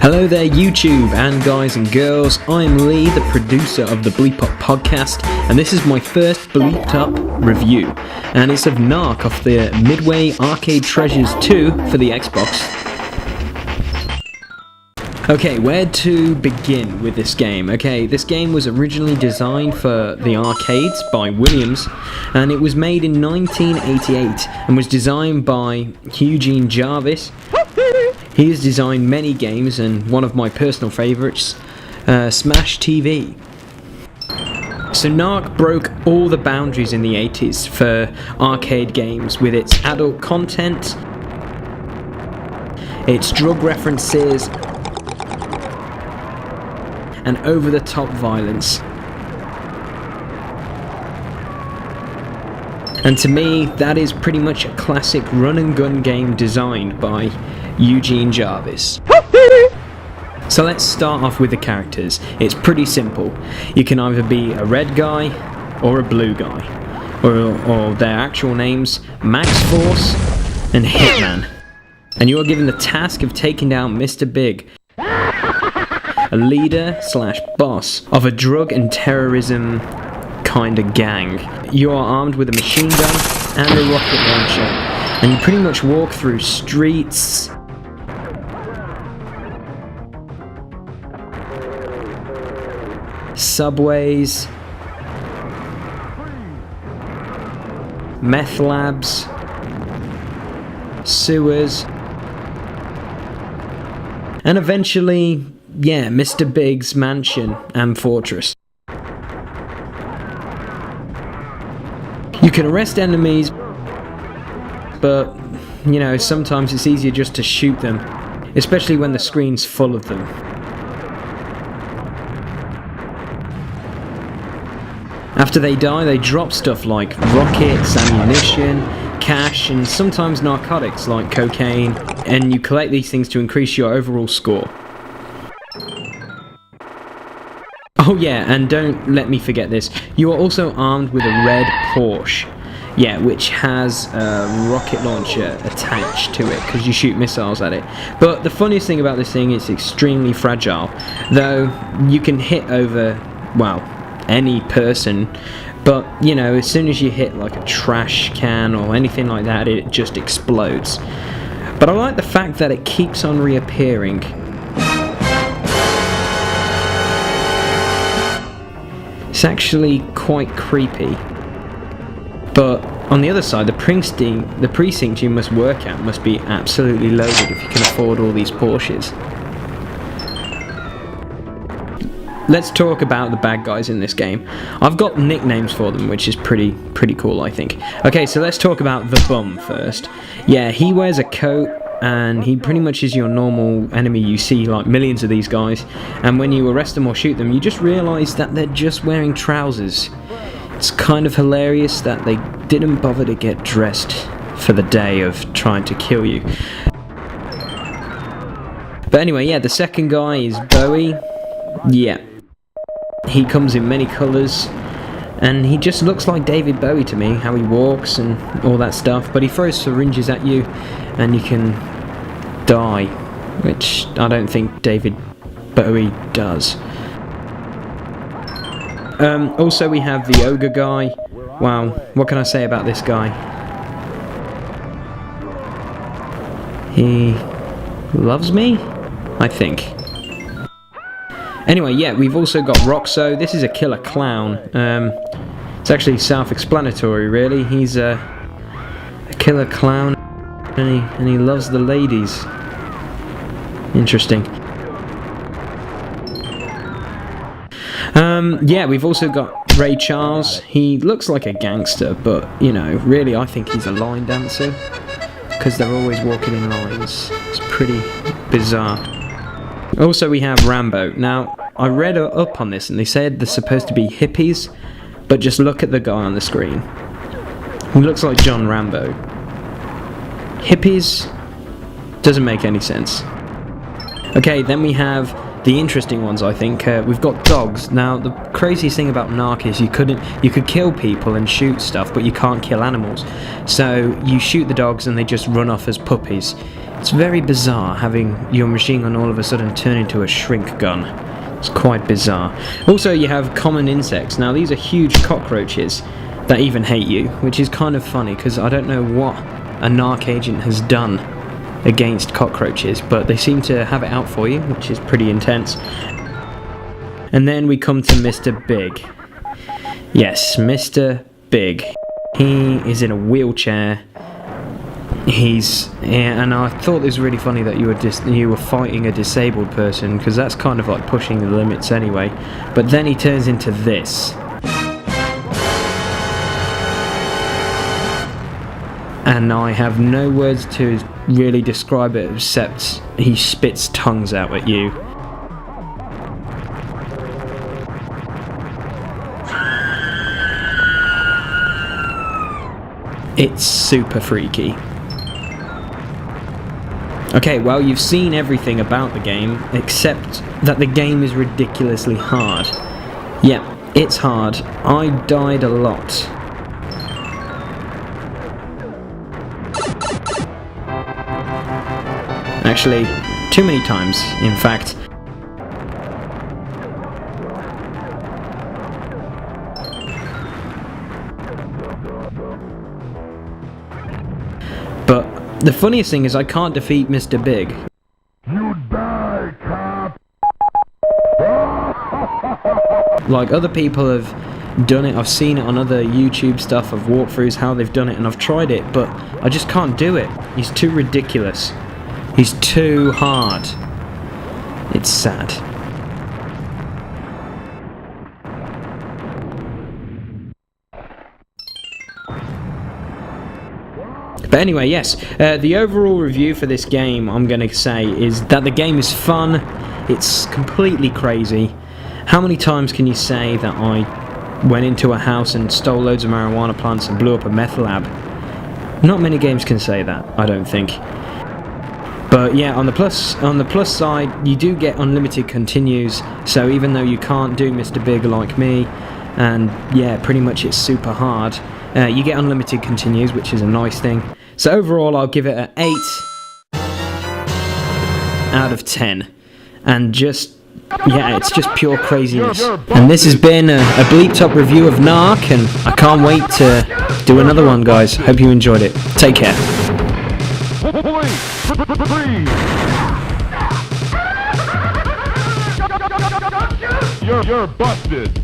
Hello there YouTube and guys and girls, I'm Lee, the producer of the Bleep Up podcast, and this is my first Bleeped Up review, and it's of N.A.R.C off the Midway Arcade Treasures 2 for the Xbox. Okay, where to begin with this game? Okay, this game was originally designed for the arcades by Williams, and it was made in 1988 and was designed by Eugene Jarvis. He has designed many games, and one of my personal favourites, Smash TV. So N.A.R.C broke all the boundaries in the 80s for arcade games with its adult content, its drug references, and over-the-top violence. And to me, that is pretty much a classic run-and-gun game designed by Eugene Jarvis. So let's start off with the characters. It's pretty simple. You can either be a red guy or a blue guy, or their actual names, Max Force and Hitman. And you are given the task of taking down Mr. Big, a leader slash boss of a drug and terrorism kind of gang. You are armed with a machine gun and a rocket launcher, and you pretty much walk through streets, subways, meth labs, sewers, and eventually, yeah, Mr. Big's mansion and fortress. You can arrest enemies, but, you know, sometimes it's easier just to shoot them, especially when the screen's full of them. After they die, they drop stuff like rockets, ammunition, cash, and sometimes narcotics like cocaine, and you collect these things to increase your overall score. Oh yeah, and don't let me forget this, you are also armed with a red Porsche, yeah, which has a rocket launcher attached to it, because you shoot missiles at it. But the funniest thing about this thing is it's extremely fragile, though you can hit over, well, any person, but you know, as soon as you hit like a trash can or anything like that, it just explodes. But I like the fact that it keeps on reappearing. It's actually quite creepy. But on the other side, the precinct you must work at must be absolutely loaded if you can afford all these Porsches. Let's talk about the bad guys in this game. I've got nicknames for them, which is pretty cool, I think. Okay, so let's talk about the Bum first. Yeah, he wears a coat, and he pretty much is your normal enemy. You see like millions of these guys, and when you arrest them or shoot them, you just realise that they're just wearing trousers. It's kind of hilarious that they didn't bother to get dressed for the day of trying to kill you. But anyway, yeah, the second guy is Bowie. Yeah, he comes in many colours, and he just looks like David Bowie to me, how he walks and all that stuff, but he throws syringes at you and you can die, which I don't think David Bowie does. Also we have the ogre guy. Wow, what can I say about this guy? He loves me, I think. Anyway, yeah, we've also got Roxo. This is a killer clown. It's actually self-explanatory, really. He's a killer clown, and he loves the ladies. Interesting. Yeah, we've also got Ray Charles. He looks like a gangster, but, you know, really I think he's a line dancer, because they're always walking in lines. It's pretty bizarre. Also we have Rambo. Now, I read up on this and they said they're supposed to be hippies, but just look at the guy on the screen. He looks like John Rambo. Hippies? Doesn't make any sense. Okay, then we have the interesting ones, I think. We've got dogs. Now, the craziest thing about N.A.R.C is you could kill people and shoot stuff, but you can't kill animals. So you shoot the dogs and they just run off as puppies. It's very bizarre having your machine gun all of a sudden turn into a shrink gun. It's quite bizarre. Also, you have common insects. Now, these are huge cockroaches that even hate you, which is kind of funny because I don't know what a N.A.R.C agent has done against cockroaches, but they seem to have it out for you, which is pretty intense. And then we come to Mr. Big. Yes, Mr. Big. He is in a wheelchair. And I thought it was really funny that you were fighting a disabled person, because that's kind of like pushing the limits anyway. But then he turns into this. And I have no words to really describe it except he spits tongues out at you. It's super freaky. Okay, well, you've seen everything about the game, except that the game is ridiculously hard. Yeah, it's hard. I died a lot. Actually, too many times, in fact. But the funniest thing is I can't defeat Mr. Big. You die, cop! Like, other people have done it, I've seen it on other YouTube stuff, of walkthroughs, how they've done it, and I've tried it, but I just can't do it. He's too ridiculous. He's too hard. It's sad. But anyway, yes, the overall review for this game, I'm going to say, is that the game is fun. It's completely crazy. How many times can you say that I went into a house and stole loads of marijuana plants and blew up a meth lab? Not many games can say that, I don't think. But yeah, on the plus side, you do get unlimited continues, so even though you can't do Mr. Big like me, and yeah, pretty much it's super hard, you get unlimited continues, which is a nice thing. So overall, I'll give it an 8 out of 10. And just, yeah, it's just pure craziness. And this has been a bleeped up review of N.A.R.C, and I can't wait to do another one, guys. Hope you enjoyed it. Take care. You're busted.